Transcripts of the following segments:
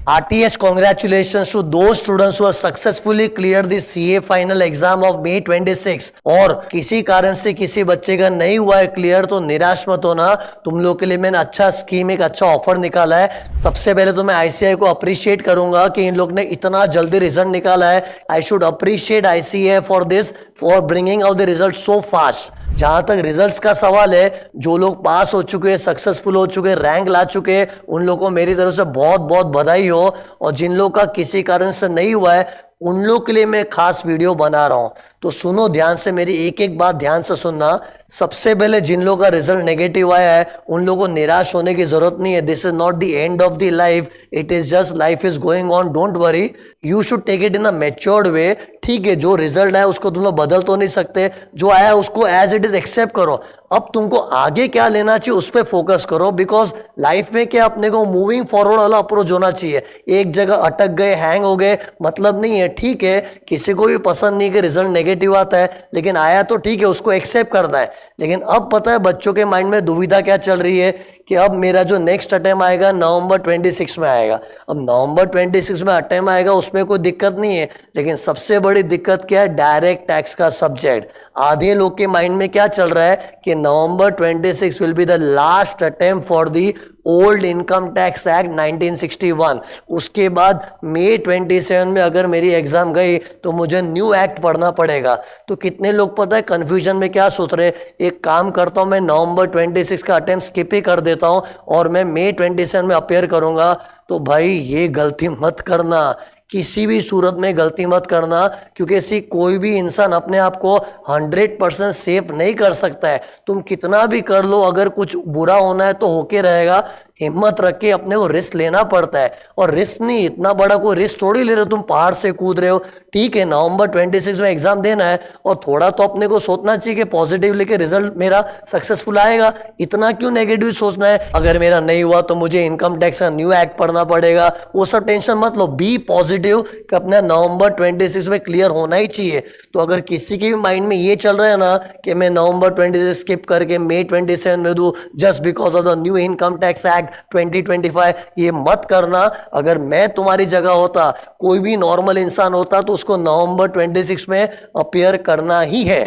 RTS, congratulations to those students who have successfully cleared the CA final exam of May 26। और किसी कारण से किसी बच्चे का नहीं हुआ है क्लियर तो निराश मत होना, तुम लोग के लिए मैंने अच्छा स्कीम, एक अच्छा ऑफर निकाला है। सबसे पहले तो मैं ICAI को अप्रिशिएट करूंगा कि इन लोग ने इतना जल्दी रिजल्ट निकाला है। I should appreciate ICAI for this, for bringing out the result so fast. जहां तक रिजल्ट्स का सवाल है, जो लोग पास हो चुके हैं, सक्सेसफुल हो चुके हैं, रैंक ला चुके हैं, उन लोगों को मेरी तरफ से बहुत बहुत बधाई हो। और जिन लोगों का किसी कारण से नहीं हुआ है उन लोग के लिए मैं खास वीडियो बना रहा हूं, तो सुनो ध्यान से, मेरी एक एक बात ध्यान से सुनना। सबसे पहले जिन लोगों का रिजल्ट नेगेटिव आया है उन लोगों को निराश होने की जरूरत नहीं है। This is not the end of the life, it is just life is going on, don't worry, you should take it in a matured way. ठीक है, जो रिजल्ट आया उसको तुम लोग बदल तो नहीं सकते, जो आया उसको एज इट इज एक्सेप्ट करो। अब तुमको आगे क्या लेना चाहिए उस पर फोकस करो, बिकॉज लाइफ में क्या अपने को मूविंग फॉरवर्ड वाला अप्रोच होना चाहिए। एक जगह अटक गए, हैंग हो गए, मतलब नहीं है। ठीक है, किसी को भी पसंद नहीं कि रिजल्ट नेगेटिव आता है, लेकिन आया तो ठीक है, उसको एक्सेप्ट करना है। लेकिन अब पता है बच्चों के माइंड में दुविधा क्या चल रही है कि अब मेरा जो नेक्स्ट अटेम्प्ट आएगा नवंबर 26 में आएगा। अब नवंबर 26 में अटेम्प्ट आएगा, उसमें कोई दिक्कत नहीं है, लेकिन सबसे बड़ी दिक्कत क्या है, डायरेक्ट टैक्स का सब्जेक्ट। आधे लोग के माइंड में क्या चल रहा है कि नवंबर 26 will be the last attempt for the old income tax act 1961। उसके बाद मई 27 में अगर मेरी एग्जाम गई तो मुझे न्यू एक्ट पढ़ना पड़ेगा। तो कितने लोग पता है कंफ्यूजन में क्या सोच रहे, एक काम करता हूं मैं नवंबर 26 का अटेम्प्ट स्किप ही कर देता हूं और मैं मई 27 में अपेयर करूंगा। तो भाई ये गलती मत करना, किसी भी सूरत में गलती मत करना, क्योंकि ऐसी कोई भी इंसान अपने आप को 100% सेफ नहीं कर सकता है। तुम कितना भी कर लो, अगर कुछ बुरा होना है तो होके रहेगा। हिम्मत रख के अपने को रिस्क लेना पड़ता है, और रिस्क नहीं, इतना बड़ा कोई रिस्क थोड़ी ले रहे हो, तुम पहाड़ से कूद रहे हो। ठीक है, नवंबर 26 में एग्जाम देना है और थोड़ा तो अपने को सोचना चाहिए कि पॉजिटिव लेके रिजल्ट मेरा सक्सेसफुल आएगा। इतना क्यों नेगेटिव सोचना है, अगर मेरा नहीं हुआ तो मुझे इनकम टैक्स का न्यू एक्ट पढ़ना पड़ेगा, वो सब टेंशन मत लो। बी पॉजिटिव कि अपना नवंबर 26 में क्लियर होना ही चाहिए। तो अगर किसी के भी माइंड में ये चल रहा है ना कि मैं नवंबर 26 स्किप करके मई 27 में दूं just because of the new income tax act 2025, ये मत करना। अगर मैं तुम्हारी जगह होता, कोई भी नॉर्मल इंसान होता, तो उसको नवंबर 26 में अपियर करना ही है।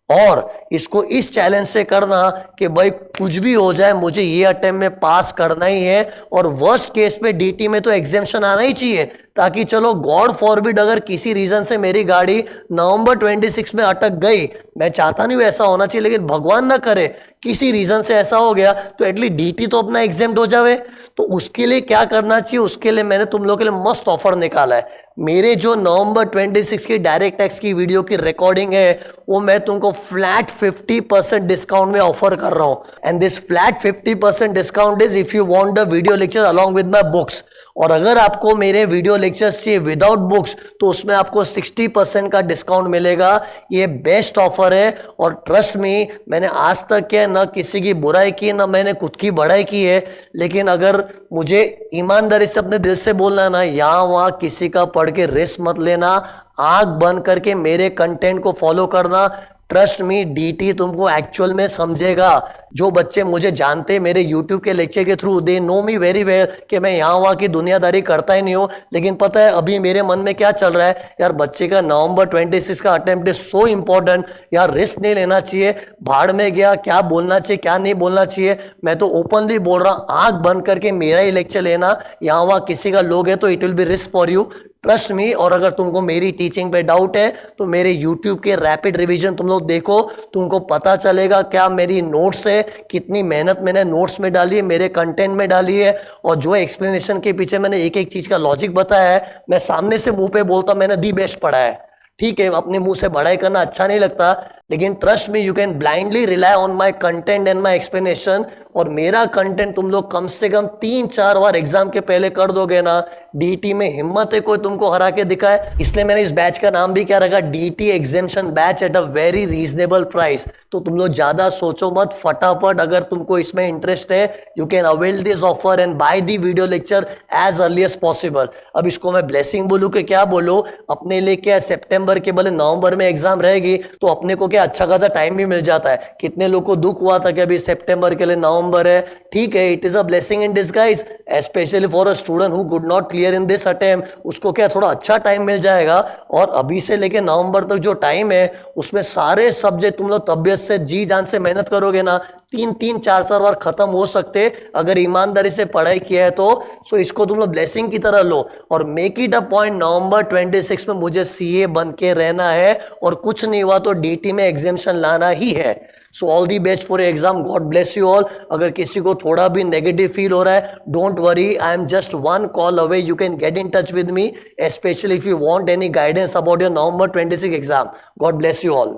और इसको इस चैलेंज से करना कि भाई कुछ भी हो जाए मुझे ये अटेम्प्ट में पास करना ही है, और वर्स्ट केस में DT में तो एग्जेम्पशन आना ही चाहिए, ताकि चलो गॉड फॉरबिड अगर किसी रीजन से मेरी गाड़ी नवंबर 26 में अटक गई, मैं चाहता नहीं ऐसा होना चाहिए, लेकिन भगवान ना करे किसी रीजन से ऐसा हो गया, तो एटलीस्ट DT तो अपना एग्जेम्प्ट हो जावे। तो उसके लिए क्या करना चाहिए, उसके लिए मैंने तुम लोगों के लिए मस्त ऑफर निकाला है। मेरे जो नवंबर 26 की डायरेक्ट टैक्स की वीडियो की रिकॉर्डिंग है, वो मैं तुमको फ्लैट 50% डिस्काउंट में ऑफर कर रहा हूं। And this flat 50% discount is if you want the video lecture along with my books. और अगर आपको मेरे वीडियो लेक्चर्स चाहिए विदाउट बुक्स, तो उसमें आपको 60% का डिस्काउंट मिलेगा। ये बेस्ट ऑफर है, और ट्रस्ट मी, मैंने आज तक क्या ना किसी की बुराई की, ना मैंने खुद की बड़ाई की है, लेकिन अगर मुझे ईमानदारी से अपने दिल से बोलना ना, यहाँ वहाँ किसी का पढ़ के रिस्क मत लेना, आंख बंद करके मेरे कंटेंट को फॉलो करना। ट्रस्ट मी, DT तुमको एक्चुअल में समझेगा। जो बच्चे मुझे जानते मेरे YouTube के लेक्चर के through, they know me very well कि मैं यहाँ वहाँ की दुनियादारी करता ही नहीं हूँ। लेकिन पता है अभी मेरे मन में क्या चल रहा है, यार बच्चे का नवंबर 26 का अटेम्प्ट इज सो इंपॉर्टेंट, यार रिस्क नहीं लेना चाहिए। भाड़ में गया, क्या बोलना चाहिए क्या नहीं बोलना चाहिए, मैं तो ओपनली बोल रहा हूँ, आंख बंद करके मेरा ही लेक्चर लेना। यहाँ वहाँ किसी का लोग है तो it will be risk for you, trust me. और अगर तुमको मेरी टीचिंग पे डाउट है तो मेरे YouTube के रैपिड रिवीजन तुम लोग देखो, तुमको पता चलेगा क्या मेरी नोट्स है, कितनी मेहनत मैंने नोट्स में डाली है, मेरे कंटेंट में डाली है, और जो एक्सप्लेनेशन के पीछे मैंने एक एक चीज का लॉजिक बताया है, मैं सामने से मुंह पे बोलता मैंने दी बेस्ट पढ़ा है। ठीक है, अपने मुंह से बड़ाई करना अच्छा नहीं लगता, लेकिन trust me, you can blindly rely on my content and my explanation. और मेरा कंटेंट तुम लोग कम से कम 3-4 बार एग्जाम के पहले कर दोगे ना, DT में हिम्मत है कोई तुमको हरा के दिखाए। इसलिए मैंने इस बैच का नाम भी क्या रखा, DT examination batch at a very reasonable price. तो तुम लोग ज्यादा सोचो मत, फटाफट अगर तुमको इसमें इंटरेस्ट है, you can avail this offer and buy the video lecture as early as possible. अब इसको मैं ब्लेसिंग बोलूं कि क्या बोलूं, अपने लिए क्या सितंबर सितंबर के भले नवंबर में एग्जाम रहेगी तो अपने को क्या अच्छा खासा टाइम भी मिल जाता है। कितने लोग को दुख हुआ था कि अभी सितंबर के लिए नवंबर है, ठीक है, it is a blessing in disguise, specially for a student who could not clear in this attempt, उसको क्या थोड़ा अच्छा टाइम मिल जाएगा। और अभी से लेके नवंबर तक जो टाइम है उसमें सारे सब्जेक्ट तुम लोग तबियत से जी जान से मेहनत करोगे ना, 3-4 बार खत्म हो सकते अगर ईमानदारी से पढ़ाई किया है तो। सो इसको तुम लोग ब्लेसिंग की तरह लो और मेक इट अ पॉइंट नवंबर 26 में मुझे सीए बन के रहना है, और कुछ नहीं हुआ तो डीटी में एग्जामिनेशन लाना ही है। So all the best for exam, God bless you all. अगर किसी को थोड़ा भी नेगेटिव फील हो रहा है, don't worry, I am just one call away, you can get in touch with me, specially if you want any guidance about your November 26 exam. God bless you all.